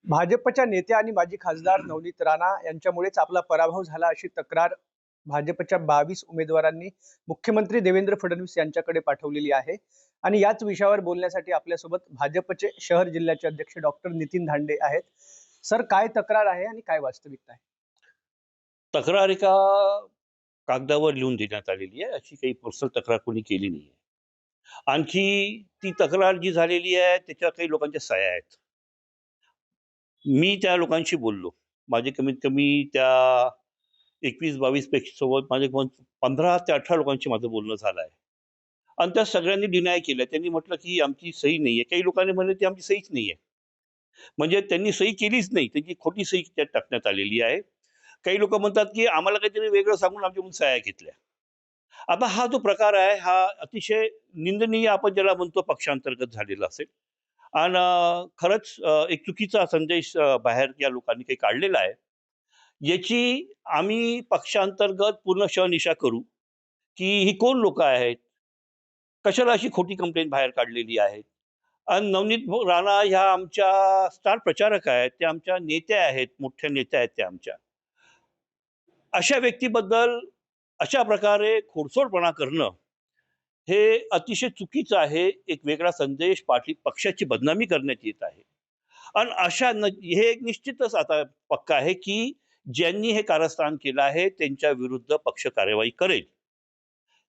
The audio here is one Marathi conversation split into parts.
भाजपच्या नेत्या आणि माजी खासदार नवनीत राणा यांच्यामुळेच आपला पराभव झाला अशी तक्रार भाजपच्या 22 उमेदवारांनी मुख्यमंत्री देवेंद्र फडणवीस यांच्याकडे पाठवलेली आहे। आणि याच विषयावर बोलण्यासाठी आपल्यासोबत भाजपचे शहर जिल्ह्याचे अध्यक्ष डॉक्टर नितीन धांडे आहेत। सर, काय तक्रार आहे आणि काय वास्तविकता आहे? तक्रार एका कागदावर लिहून देण्यात आलेली आहे, अशी काही पर्सनल तक्रार कोणी केली नाही आहे। आणखी ती तक्रार जी झालेली आहे त्याच्यावर काही लोकांच्या सह्या आहेत। मी त्या लोकांशी बोललो, माझे कमीत कमी त्या 21-22 पेक्षा सोबत माझे 15 ते 18 लोकांशी माझं बोलणं झालं आहे। आणि त्या सगळ्यांनी डिनाय केलं। त्यांनी म्हटलं की आमची सही नाही आहे। काही लोकांनी म्हणले ती आमची सहीच नाही आहे, म्हणजे त्यांनी सही केलीच नाही, त्यांची खोटी सही त्यात टाकण्यात आलेली आहे। काही लोक म्हणतात की आम्हाला काहीतरी वेगळं सांगून आमच्याकडून सह्या घेतल्या। आता हा जो प्रकार आहे हा अतिशय निंदनीय, आपण ज्याला म्हणतो पक्षांतर्गत झालेला असेल। आणि खरंच एक चुकीचा संदेश बाहेर या लोकांनी काही काढलेला आहे। याची आम्ही पक्षांतर्गत पूर्ण शहनिशा करू की ही कोण लोक आहेत, कशाला अशी खोटी कंप्लेंट बाहेर काढलेली आहे। आणि नवनीत राणा ह्या आमच्या स्टार प्रचारक आहेत, त्या आमच्या नेत्या आहेत, मोठ्या नेत्या आहेत त्या आमच्या। अशा व्यक्तीबद्दल अशा प्रकारे खोडसाळपणा करणं हे अतिशय चुकीचं आहे। एक वेगळा संदेश पक्षाची बदनामी करण्यात येत आहे। आणि हे एक निश्चितच आता पक्का आहे की ज्यांनी हे कारस्थान केलं आहे त्यांच्या विरुद्ध पक्ष कार्यवाही करेल।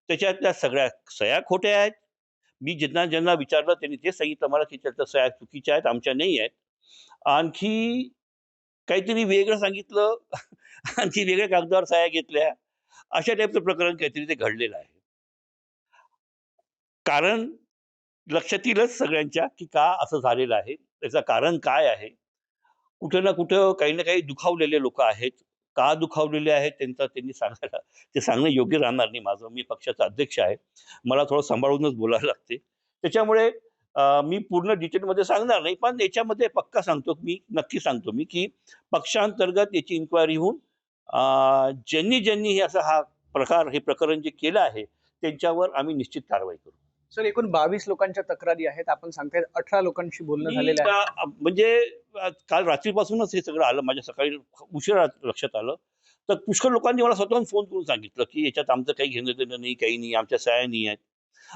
त्याच्यातल्या सगळ्या सह्या खोट्या आहेत। मी ज्यांना ज्यांना विचारलं त्यांनी ते सांगितलं मला की त्याच्या सह्या चुकीच्या आहेत, आमच्या नाही आहेत। आणखी काहीतरी वेगळं सांगितलं आणखी वेगळ्या कागदावर सह्या घेतल्या, अशा टाईपचं प्रकरण काहीतरी ते घडलेलं आहे। कारण लक्षात येईलच सगळ्यांच्या की का असं झालेलं आहे, त्याचं कारण काय आहे। कुठे ना कुठं काही ना काही दुखावलेले लोक आहेत। का दुखावलेले आहेत त्यांनी सांगायला, ते सांगणं योग्य राहणार नाही माझं। मी पक्षाचा अध्यक्ष आहे, मला थोडं सांभाळूनच बोलायला लागते। त्याच्यामुळे मी पूर्ण डिटेलमध्ये सांगणार नाही, पण याच्यामध्ये पक्का सांगतो, मी नक्की सांगतो मी की पक्षांतर्गत याची इन्क्वायरी होऊन ज्यांनी ज्यांनी हा प्रकरण जे केलं आहे त्यांच्यावर आम्ही निश्चित कारवाई करू। सर, एकूण 22 लोकांच्या तक्रारी आहेत, आपण सांगताय 18 लोकांशी बोलणं झालेलं आहे। म्हणजे काल रात्रीपासूनच हे सगळं आलं, माझ्या सकाळी उशिरा लक्षात आलं। तर पुष्कळ लोकांनी मला स्वतःहून फोन करून सांगितलं की याच्यात आमचं काही घेणं देणं नाही, काही नाही, आमच्या सह्या नाही आहेत।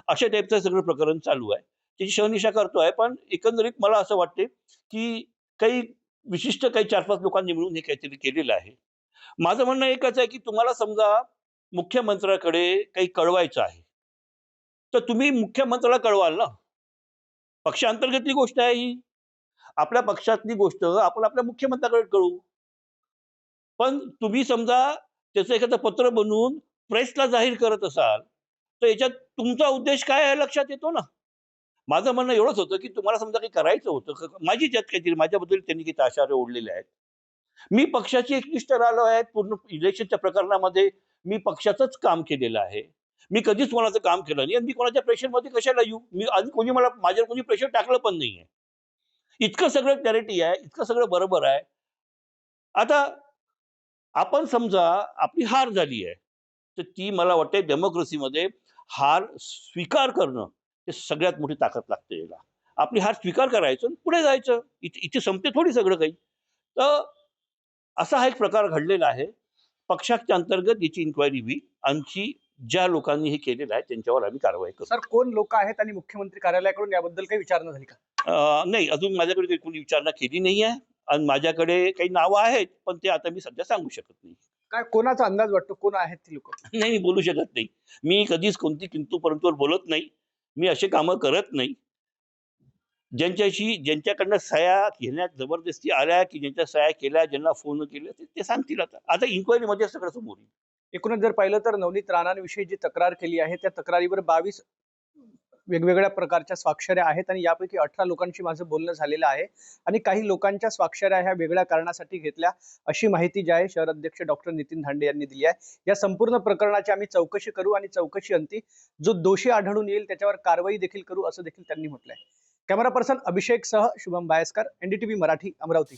अशा टाईपचं सगळं प्रकरण चालू आहे, त्याची शहनिशा करतोय। पण एकंदरीत मला असं वाटते की काही विशिष्ट काही 4-5 लोकांनी मिळून हे काहीतरी केलेलं आहे। माझं म्हणणं एकच आहे की तुम्हाला समजा मुख्यमंत्र्याकडे काही कळवायचं आहे तर तुम्ही मुख्यमंत्र्याला कळवाल ना। पक्षांतर्गतली गोष्ट आहे ही, आपल्या पक्षातली गोष्ट आपण आपल्या मुख्यमंत्र्याकडे कळवू। पण तुम्ही समजा त्याचं एखादं पत्र बनवून प्रेसला जाहीर करत असाल तर याच्यात तुमचा उद्देश काय आहे लक्षात येतो ना। माझं म्हणणं एवढंच होतं की तुम्हाला समजा काही करायचं होतं, माझी ज्यात काहीतरी माझ्याबद्दल त्यांनी काही आशारे ओढलेले आहेत। मी पक्षाची एकनिष्ठ राहिलो आहे, पूर्ण इलेक्शनच्या प्रकरणामध्ये मी पक्षाचंच काम केलेलं आहे। मी कधीच कोणाचं काम केलं नाही आणि मी कोणाच्या प्रेशरमध्ये कशाला येऊ। मी आधी माझ्यावर कोणी प्रेशर टाकलं पण नाहीये। इतकं सगळं क्लॅरिटी आहे, इतकं सगळं बरोबर आहे। आता आपण समजा आपली हार झाली आहे, तर ती मला वाटते डेमोक्रेसीमध्ये हार स्वीकार करणं हे सगळ्यात मोठी ताकद लागते याला। आपली हार स्वीकार करायचं आणि पुढे जायचं, इथे संपते थोडी सगळं काही। तर असा हा एक प्रकार घडलेला आहे। पक्षाच्या अंतर्गत याची इन्क्वायरी होईल, आणखी ज्या लोकांनी हे केलेलं आहे त्यांच्यावर आम्ही कारवाई करू। सर, कोण लोक आहेत आणि मुख्यमंत्री कार्यालयाकडून याबद्दल काही विचारणा झाली का? नाही, अजून माझ्याकडे काही कोणी विचारणा केली नाही आहे आणि माझ्याकडे काही नावं आहेत, पण ते आता मी सध्या सांगू शकत नाही। काय कोणाचा अंदाज वाटतो, कोण आहेत ती लोक? नाही, मी बोलू शकत नाही। मी कधीच कोणती किंतु परंतुवर बोलत नाही। मी असे कामं करत नाही। ज्यांच्याकडनं सह्या घेण्यात जबरदस्ती आल्या की ज्यांच्या सह्या केल्या, ज्यांना फोन केले ते सांगतील। आता इन्क्वायरीमध्ये सगळं समोर येईल। एकूणच जर पाहिलं तर नवनीत राणांविषयी जी तक्रार केली आहे त्या तक्रारीवर 22 वेगवेगळ्या प्रकारच्या स्वाक्षऱ्या आहेत आणि यापैकी 18 लोकांशी माझं बोलणं झालेलं आहे आणि काही लोकांच्या स्वाक्षऱ्या ह्या वेगळ्या कारणासाठी घेतल्या अशी माहिती जी आहे शहर अध्यक्ष डॉक्टर नितीन धांडे यांनी दिली आहे। या संपूर्ण प्रकरणाची आम्ही चौकशी करू आणि चौकशी अंती जो दोषी आढळून येईल त्याच्यावर कारवाई देखील करू असं देखील त्यांनी म्हटलंय। कॅमेरा पर्सन अभिषेक सह शुभम बायस्कर, NDTV मराठी, अमरावती।